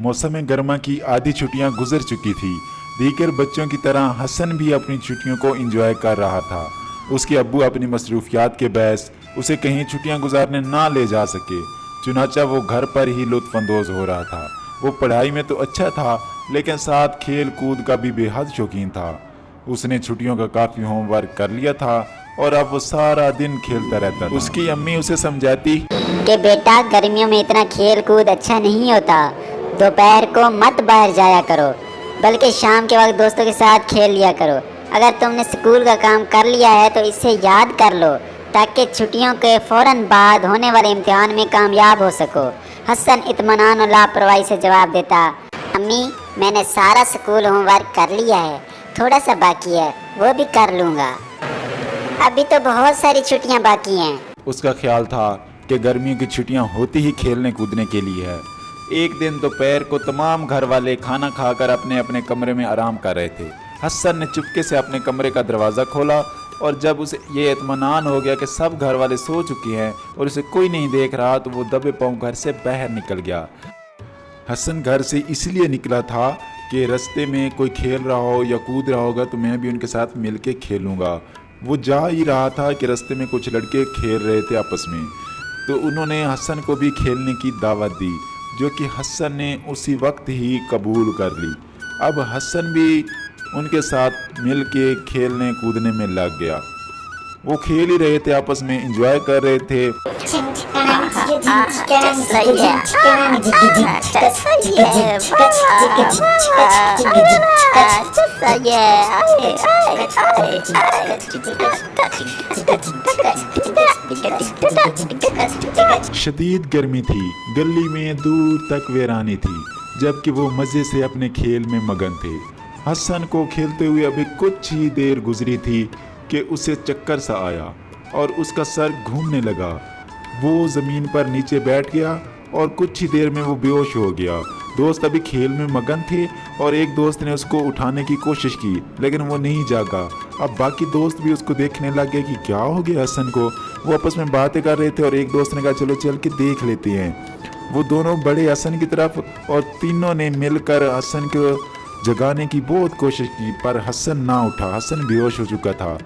मौसम गर्मा की आधी छुट्टियां गुजर चुकी थी। दीगर बच्चों की तरह हसन भी अपनी छुट्टियों को एंजॉय कर रहा था। उसके अब्बू अपनी मसरूफियात के बहस उसे कहीं छुट्टियां गुजारने ना ले जा सके, चुनाचा वो घर पर ही लुत्फानंदोज हो रहा था। वो पढ़ाई में तो अच्छा था, लेकिन साथ खेल कूद का भी बेहद शौकीन था। उसने छुट्टियों का काफ़ी होमवर्क कर लिया था और अब वो सारा दिन खेलता रहता था। उसकी अम्मी उसे समझाती कि बेटा, गर्मियों में इतना खेल कूद अच्छा नहीं होता, दोपहर को मत बाहर जाया करो, बल्कि शाम के वक्त दोस्तों के साथ खेल लिया करो। अगर तुमने स्कूल का काम कर लिया है तो इसे याद कर लो, ताकि छुट्टियों के फ़ौरन बाद होने वाले इम्तिहान में कामयाब हो सको। हसन इत्मीनान और लापरवाही से जवाब देता, अम्मी, मैंने सारा स्कूल होमवर्क कर लिया है, थोड़ा सा बाकी है, वो भी कर लूँगा। अभी तो बहुत सारी छुट्टियाँ बाकी हैं। उसका ख्याल था कि गर्मियों की छुट्टियां होती ही खेलने कूदने के लिए है। एक दिन दोपहर को तमाम घर वाले खाना खाकर अपने अपने कमरे में आराम कर रहे थे। हसन ने चुपके से अपने कमरे का दरवाज़ा खोला और जब उसे ये इत्मीनान हो गया कि सब घर वाले सो चुके हैं और उसे कोई नहीं देख रहा, तो वो दबे पांव घर से बाहर निकल गया। हसन घर से इसलिए निकला था कि रास्ते में कोई खेल रहा हो या कूद रहा होगा तो मैं भी उनके साथ मिल के खेलूँगा। वो जा ही रहा था कि रास्ते में कुछ लड़के खेल रहे थे आपस में, तो उन्होंने हसन को भी खेलने की दावत दी, जो कि हसन ने उसी वक्त ही कबूल कर ली। अब हसन भी उनके साथ मिल के खेलने कूदने में लग गया। वो खेल ही रहे थे, आपस में एंजॉय कर रहे थे। शदीद गर्मी थी, गली में दूर तक वीरानी थी, जबकि वो मज़े से अपने खेल में मगन थे। हसन को खेलते हुए अभी कुछ ही देर गुजरी थी कि उसे चक्कर सा आया और उसका सर घूमने लगा। वो ज़मीन पर नीचे बैठ गया और कुछ ही देर में वो बेहोश हो गया। दोस्त अभी खेल में मगन थे और एक दोस्त ने उसको उठाने की कोशिश की, लेकिन वो नहीं जागा। अब बाकी दोस्त भी उसको देखने लग गए कि क्या हो गया हसन को। वो आपस में बातें कर रहे थे और एक दोस्त ने कहा चलो चल के देख लेते हैं। वो दोनों बड़े हसन की तरफ और तीनों ने मिलकर हसन को जगाने की बहुत कोशिश की, पर हसन ना उठा। हसन बेहोश हो चुका था।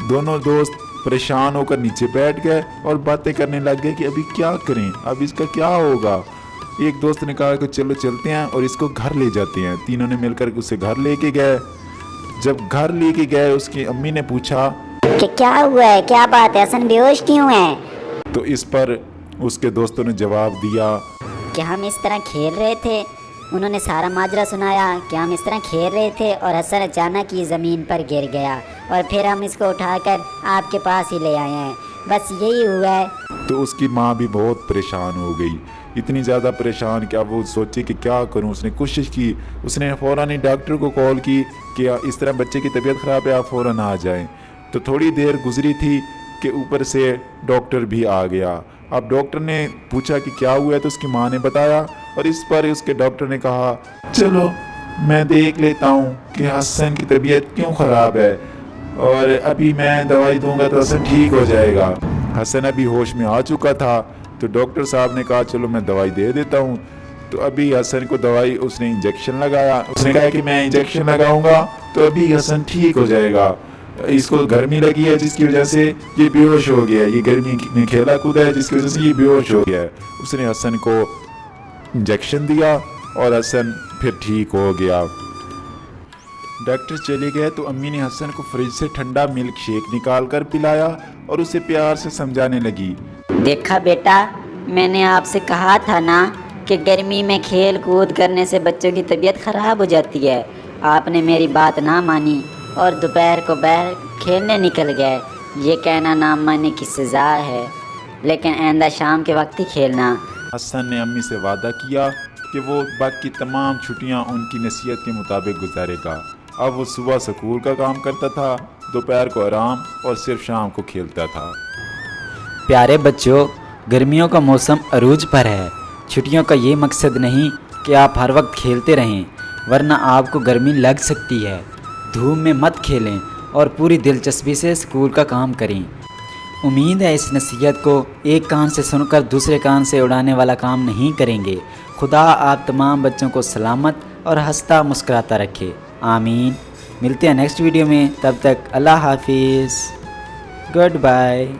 दोनों दोस्त परेशान होकर नीचे बैठ गए और बातें करने लग गए कि अभी क्या करें, अब इसका क्या होगा। एक दोस्त ने कहा कि चलो चलते हैं और इसको घर ले जाते हैं। तीनों ने मिलकर उसे घर लेके गए। जब घर लेके गए, उसकी अम्मी ने पूछा कि क्या हुआ है, क्या बात है, हसन बेहोश क्यों है? तो इस पर उसके दोस्तों ने जवाब दिया कि हम इस तरह खेल रहे थे। उन्होंने सारा माजरा सुनाया कि हम इस तरह खेल रहे थे और हसन अचानक ही ज़मीन पर गिर गया और फिर हम इसको उठाकर आपके पास ही ले आए हैं, बस यही हुआ है। तो उसकी माँ भी बहुत परेशान हो गई, इतनी ज़्यादा परेशान कि अब वो सोची कि क्या करूं। उसने कोशिश की, उसने फ़ौरन ही डॉक्टर को कॉल की कि इस तरह बच्चे की तबीयत ख़राब है, आप फ़ौरन आ जाएं। तो थोड़ी देर गुजरी थी कि ऊपर से डॉक्टर भी आ गया। अब डॉक्टर ने पूछा कि क्या हुआ है, तो उसकी माँ ने बताया और इस पर उसके डॉक्टर ने कहा चलो मैं देख लेता हूँ कि हसन की तबीयत क्यों ख़राब है और अभी मैं दवाई दूंगा तो हसन ठीक हो जाएगा। हसन अभी होश में आ चुका था, तो डॉक्टर साहब ने कहा चलो मैं दवाई दे देता हूँ। तो अभी हसन को दवाई, उसने इंजेक्शन लगाया। उसने कहा कि मैं इंजेक्शन लगाऊंगा तो अभी हसन ठीक हो जाएगा, इसको गर्मी लगी है जिसकी वजह से ये बेहोश हो गया है, ये गर्मी में खेला कूदा है जिसकी वजह से ये बेहोश हो गया है। उसने हसन को इंजेक्शन दिया और हसन फिर ठीक हो गया। डॉक्टर चले गए तो अम्मी ने हसन को फ्रिज से ठंडा मिल्क शेक निकाल कर पिलाया और उसे प्यार से समझाने लगी, देखा बेटा, मैंने आपसे कहा था ना कि गर्मी में खेल कूद करने से बच्चों की तबीयत ख़राब हो जाती है। आपने मेरी बात ना मानी और दोपहर को बाहर खेलने निकल गए। ये कहना ना मानने की सज़ा है, लेकिन आइंदा शाम के वक्त ही खेलना। हसन ने अम्मी से वादा किया कि वो बाकी तमाम छुट्टियां उनकी नसीहत के मुताबिक गुजारेगा। अब वो सुबह स्कूल का काम करता था, दोपहर को आराम और सिर्फ शाम को खेलता था। प्यारे बच्चों, गर्मियों का मौसम अरूज पर है। छुट्टियों का ये मकसद नहीं कि आप हर वक्त खेलते रहें, वरना आपको गर्मी लग सकती है। धूप में मत खेलें और पूरी दिलचस्पी से स्कूल का काम करें। उम्मीद है इस नसीहत को एक कान से सुनकर दूसरे कान से उड़ाने वाला काम नहीं करेंगे। خدا آپ تمام بچوں کو سلامت اور ہنستا مسکراتا رکھے، آمین۔ ملتے ہیں نیکسٹ ویڈیو میں، تب تک اللہ حافظ، گڈ بائے۔